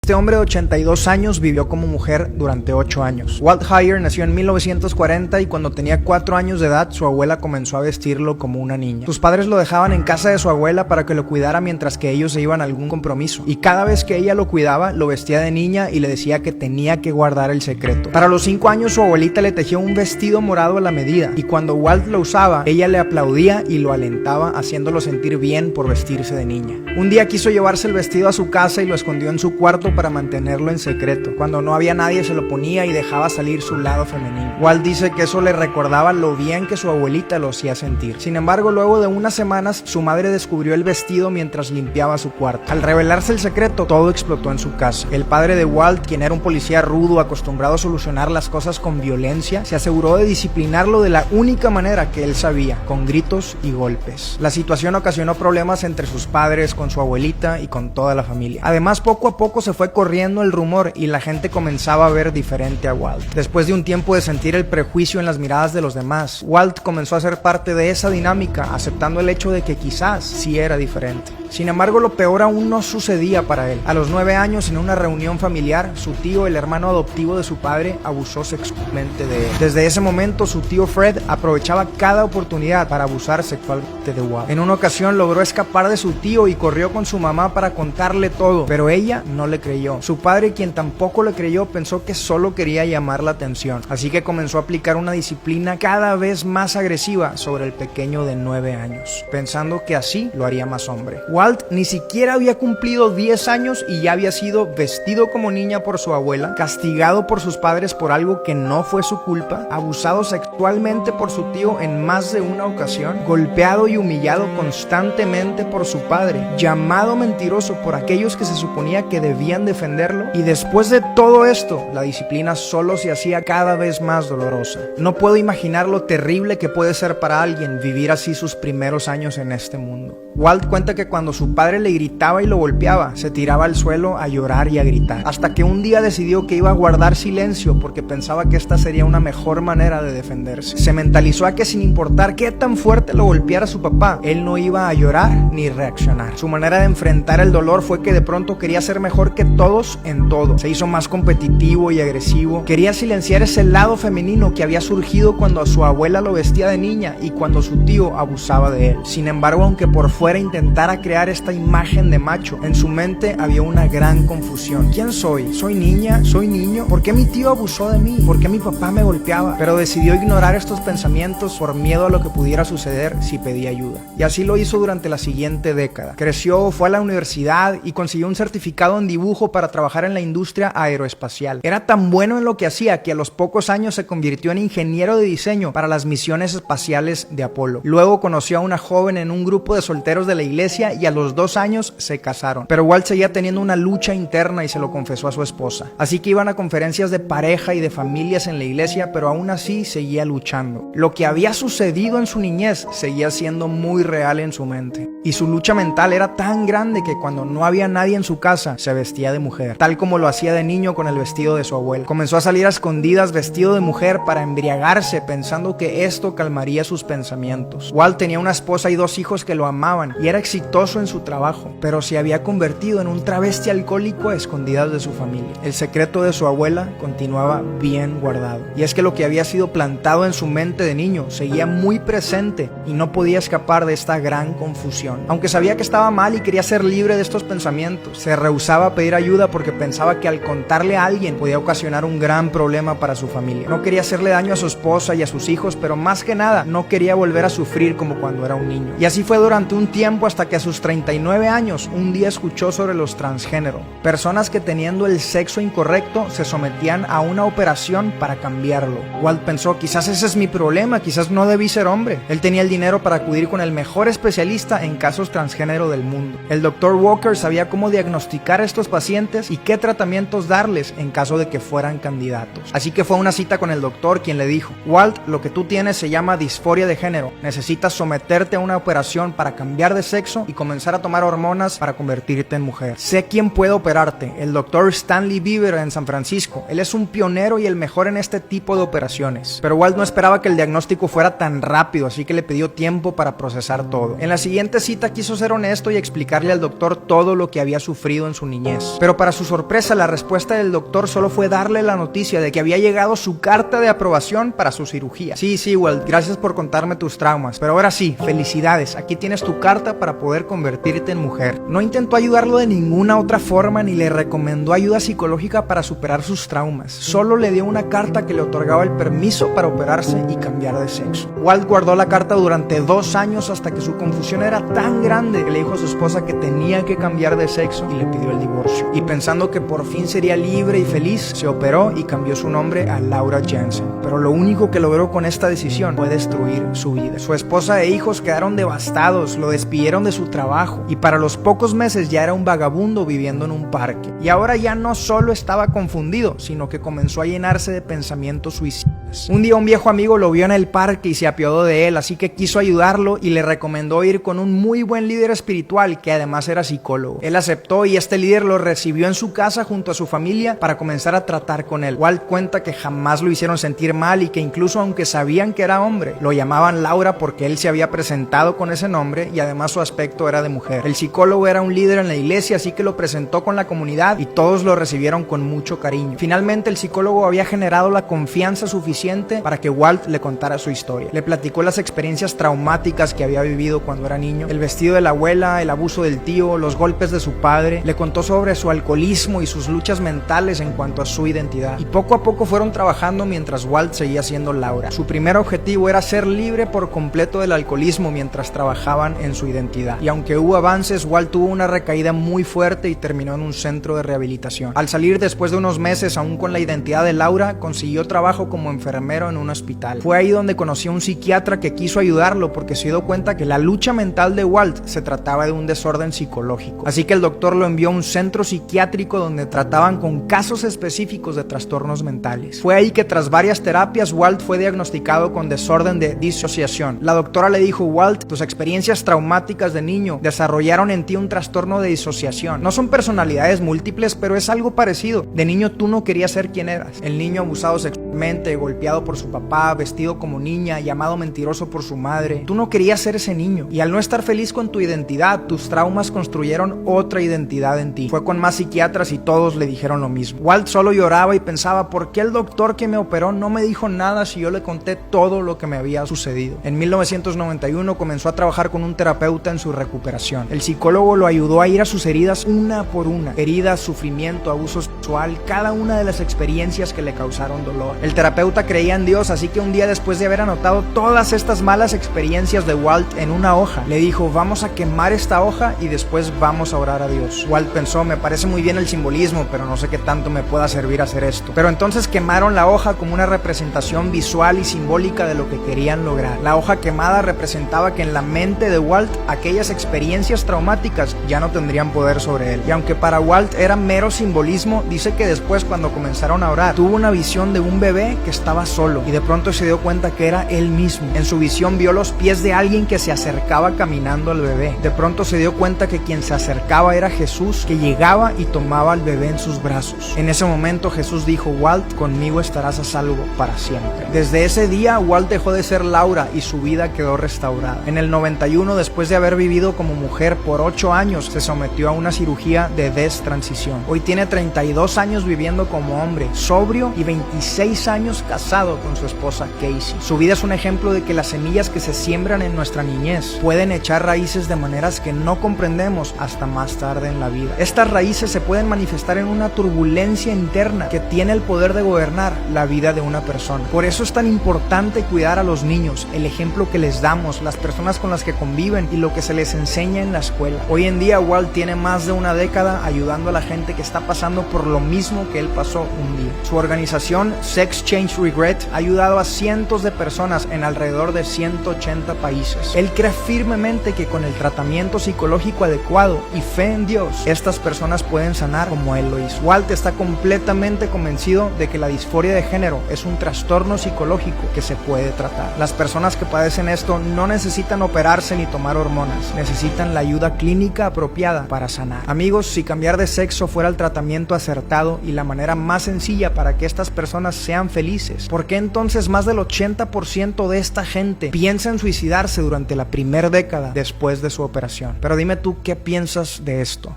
Este hombre de 82 años vivió como mujer durante 8 años. Walt Heyer nació en 1940 y cuando tenía 4 años de edad, su abuela comenzó a vestirlo como una niña. Sus padres lo dejaban en casa de su abuela para que lo cuidara mientras que ellos se iban a algún compromiso. Y cada vez que ella lo cuidaba, lo vestía de niña y le decía que tenía que guardar el secreto. Para los 5 años, su abuelita le tejió un vestido morado a la medida. Y cuando Walt lo usaba, ella le aplaudía y lo alentaba, haciéndolo sentir bien por vestirse de niña. Un día quiso llevarse el vestido a su casa y lo escondió en su cuarto para mantenerlo en secreto. Cuando no había nadie se lo ponía y dejaba salir su lado femenino. Walt dice que eso le recordaba lo bien que su abuelita lo hacía sentir. Sin embargo, luego de unas semanas, su madre descubrió el vestido mientras limpiaba su cuarto. Al revelarse el secreto, todo explotó en su casa. El padre de Walt, quien era un policía rudo acostumbrado a solucionar las cosas con violencia, se aseguró de disciplinarlo de la única manera que él sabía, con gritos y golpes. La situación ocasionó problemas entre sus padres, con su abuelita y con toda la familia. Además, poco a poco se fue corriendo el rumor y la gente comenzaba a ver diferente a Walt. Después de un tiempo de sentir el prejuicio en las miradas de los demás, Walt comenzó a ser parte de esa dinámica, aceptando el hecho de que quizás sí era diferente. Sin embargo, lo peor aún no sucedía para él. A los 9 años, en una reunión familiar, su tío, el hermano adoptivo de su padre, abusó sexualmente de él. Desde ese momento, su tío Fred aprovechaba cada oportunidad para abusar sexualmente de Walt. En una ocasión logró escapar de su tío y corrió con su mamá para contarle todo, pero ella no le creyó. Su padre, quien tampoco le creyó, pensó que solo quería llamar la atención, así que comenzó a aplicar una disciplina cada vez más agresiva sobre el pequeño de 9 años, pensando que así lo haría más hombre. Walt ni siquiera había cumplido 10 años y ya había sido vestido como niña por su abuela, castigado por sus padres por algo que no fue su culpa, abusado sexualmente por su tío en más de una ocasión, golpeado y humillado constantemente por su padre, llamado mentiroso por aquellos que se suponía que debían defenderlo, y después de todo esto, la disciplina solo se hacía cada vez más dolorosa. No puedo imaginar lo terrible que puede ser para alguien vivir así sus primeros años en este mundo. Walt cuenta que cuando su padre le gritaba y lo golpeaba, se tiraba al suelo a llorar y a gritar, hasta que un día decidió que iba a guardar silencio porque pensaba que esta sería una mejor manera de defenderse. Se mentalizó a que sin importar qué tan fuerte lo golpeara su papá, él no iba a llorar ni reaccionar. Su manera de enfrentar el dolor fue que de pronto quería ser mejor que todos en todo. Se hizo más competitivo y agresivo. Quería silenciar ese lado femenino que había surgido cuando a su abuela lo vestía de niña y cuando su tío abusaba de él. Sin embargo, aunque por fuera intentara crear esta imagen de macho, en su mente había una gran confusión. ¿Quién soy? ¿Soy niña? ¿Soy niño? ¿Por qué mi tío abusó de mí? ¿Por qué mi papá me golpeaba? Pero decidió ignorar estos pensamientos por miedo a lo que pudiera suceder si pedía ayuda. Y así lo hizo durante la siguiente década. Creció, fue a la universidad y consiguió un certificado en dibujo para trabajar en la industria aeroespacial. Era tan bueno en lo que hacía que a los pocos años se convirtió en ingeniero de diseño para las misiones espaciales de Apolo. Luego conoció a una joven en un grupo de solteros de la iglesia y a los 2 años se casaron. Pero Walt seguía teniendo una lucha interna y se lo confesó a su esposa. Así que iban a conferencias de pareja y de familias en la iglesia, pero aún así seguía luchando. Lo que había sucedido en su niñez seguía siendo muy real en su mente. Y su lucha mental era tan grande que cuando no había nadie en su casa, se vestía de mujer, tal como lo hacía de niño con el vestido de su abuela. Comenzó a salir a escondidas vestido de mujer para embriagarse, pensando que esto calmaría sus pensamientos. Walt tenía una esposa y 2 hijos que lo amaban y era exitoso en su trabajo, pero se había convertido en un travesti alcohólico a escondidas de su familia. El secreto de su abuela continuaba bien guardado, y es que lo que había sido plantado en su mente de niño seguía muy presente y no podía escapar de esta gran confusión. Aunque sabía que estaba mal y quería ser libre de estos pensamientos, se rehusaba a pedir ayuda porque pensaba que al contarle a alguien podía ocasionar un gran problema para su familia. No quería hacerle daño a su esposa y a sus hijos, pero más que nada no quería volver a sufrir como cuando era un niño. Y así fue durante un tiempo hasta que a sus 39 años un día escuchó sobre los transgénero, personas que teniendo el sexo incorrecto se sometían a una operación para cambiarlo. Walt pensó, quizás ese es mi problema, quizás no debí ser hombre. Él tenía el dinero para acudir con el mejor especialista en casos transgénero del mundo. El Dr. Walker sabía cómo diagnosticar a estos pacientes y qué tratamientos darles en caso de que fueran candidatos. Así que fue a una cita con el doctor, quien le dijo, Walt, lo que tú tienes se llama disforia de género. Necesitas someterte a una operación para cambiar de sexo y comenzar comenzar a tomar hormonas para convertirte en mujer. Sé quién puede operarte, el Dr. Stanley Bieber en San Francisco. Él es un pionero y el mejor en este tipo de operaciones. Pero Walt no esperaba que el diagnóstico fuera tan rápido, así que le pidió tiempo para procesar todo. En la siguiente cita quiso ser honesto y explicarle al doctor todo lo que había sufrido en su niñez. Pero para su sorpresa, la respuesta del doctor solo fue darle la noticia de que había llegado su carta de aprobación para su cirugía. Sí, Walt, gracias por contarme tus traumas, pero ahora sí, felicidades, aquí tienes tu carta para poder convertirte en mujer. No intentó ayudarlo de ninguna otra forma ni le recomendó ayuda psicológica para superar sus traumas. Solo le dio una carta que le otorgaba el permiso para operarse y cambiar de sexo. Walt guardó la carta durante 2 años hasta que su confusión era tan grande que le dijo a su esposa que tenía que cambiar de sexo y le pidió el divorcio. Y pensando que por fin sería libre y feliz, se operó y cambió su nombre a Laura Jansen. Pero lo único que logró con esta decisión fue destruir su vida. Su esposa e hijos quedaron devastados, lo despidieron de su trabajo y para los pocos meses ya era un vagabundo viviendo en un parque. Y ahora ya no solo estaba confundido, sino que comenzó a llenarse de pensamientos suicidas. Un día un viejo amigo lo vio en el parque y se apiadó de él, así que quiso ayudarlo y le recomendó ir con un muy buen líder espiritual que además era psicólogo. Él aceptó y este líder lo recibió en su casa junto a su familia para comenzar a tratar con él. Walt cuenta que jamás lo hicieron sentir mal y que incluso aunque sabían que era hombre, lo llamaban Laura porque él se había presentado con ese nombre y además su aspecto era de mujer. El psicólogo era un líder en la iglesia, así que lo presentó con la comunidad y todos lo recibieron con mucho cariño. Finalmente el psicólogo había generado la confianza suficiente para que Walt le contara su historia. Le platicó las experiencias traumáticas que había vivido cuando era niño, el vestido de la abuela, el abuso del tío, los golpes de su padre. Le contó sobre su alcoholismo y sus luchas mentales en cuanto a su identidad. Y poco a poco fueron trabajando mientras Walt seguía siendo Laura. Su primer objetivo era ser libre por completo del alcoholismo mientras trabajaban en su identidad. Y aunque hubo avances, Walt tuvo una recaída muy fuerte y terminó en un centro de rehabilitación. Al salir después de unos meses, aún con la identidad de Laura, consiguió trabajo como enfermero en un hospital. Fue ahí donde conoció a un psiquiatra que quiso ayudarlo porque se dio cuenta que la lucha mental de Walt se trataba de un desorden psicológico. Así que el doctor lo envió a un centro psiquiátrico donde trataban con casos específicos de trastornos mentales. Fue ahí que tras varias terapias, Walt fue diagnosticado con desorden de disociación. La doctora le dijo: Walt, tus experiencias traumáticas de niño desarrollaron en ti un trastorno de disociación. No son personalidades múltiples, pero es algo parecido. De niño tú no querías ser quien eras. El niño abusado sexualmente, golpeado por su papá, vestido como niña, llamado mentiroso por su madre. Tú no querías ser ese niño. Y al no estar feliz con tu identidad, tus traumas construyeron otra identidad en ti. Fue con más psiquiatras y todos le dijeron lo mismo. Walt solo lloraba y pensaba: ¿por qué el doctor que me operó no me dijo nada si yo le conté todo lo que me había sucedido? En 1991 comenzó a trabajar con un terapeuta en su recuperación. El psicólogo lo ayudó a ir a sus heridas una por una. Heridas, sufrimiento, abuso sexual, cada una de las experiencias que le causaron dolor. El terapeuta creía en Dios, así que un día, después de haber anotado todas estas malas experiencias de Walt en una hoja, le dijo: vamos a quemar esta hoja y después vamos a orar a Dios. Walt pensó: me parece muy bien el simbolismo, pero no sé qué tanto me pueda servir hacer esto. Pero entonces quemaron la hoja como una representación visual y simbólica de lo que querían lograr. La hoja quemada representaba que en la mente de Walt aquellas experiencias traumáticas ya no tendrían poder sobre él. Y aunque para Walt era mero simbolismo, dice que después, cuando comenzaron a orar, tuvo una visión de un bebé que estaba solo y de pronto se dio cuenta que era él mismo. En su visión vio los pies de alguien que se acercaba caminando al bebé. De pronto se dio cuenta que quien se acercaba era Jesús, que llegaba y tomaba al bebé en sus brazos. En ese momento Jesús dijo: Walt, conmigo estarás a salvo para siempre. Desde ese día Walt dejó de ser Laura y su vida quedó restaurada. En el 91, después de haber vivido como mujer por 8 años, se sometió a una cirugía de destransición. Hoy tiene 32 años viviendo como hombre, sobrio, y 26 años casado con su esposa Casey. Su vida es un ejemplo de que las semillas que se siembran en nuestra niñez pueden echar raíces de maneras que no comprendemos hasta más tarde en la vida. Estas raíces se pueden manifestar en una turbulencia interna que tiene el poder de gobernar la vida de una persona. Por eso es tan importante cuidar a los niños, el ejemplo que les damos, las personas con las que conviven y lo que se les enseña en la escuela. Hoy en día Walt tiene más de una década ayudando a la gente que está pasando por lo mismo que él pasó un día. Su organización Sex Sex Change Regret ha ayudado a cientos de personas en alrededor de 180 países. Él cree firmemente que con el tratamiento psicológico adecuado y fe en Dios, estas personas pueden sanar como él lo hizo. Walt está completamente convencido de que la disforia de género es un trastorno psicológico que se puede tratar. Las personas que padecen esto no necesitan operarse ni tomar hormonas, necesitan la ayuda clínica apropiada para sanar. Amigos, si cambiar de sexo fuera el tratamiento acertado y la manera más sencilla para que estas personas sean felices, ¿por qué entonces más del 80% de esta gente piensa en suicidarse durante la primera década después de su operación? Pero dime tú, ¿qué piensas de esto?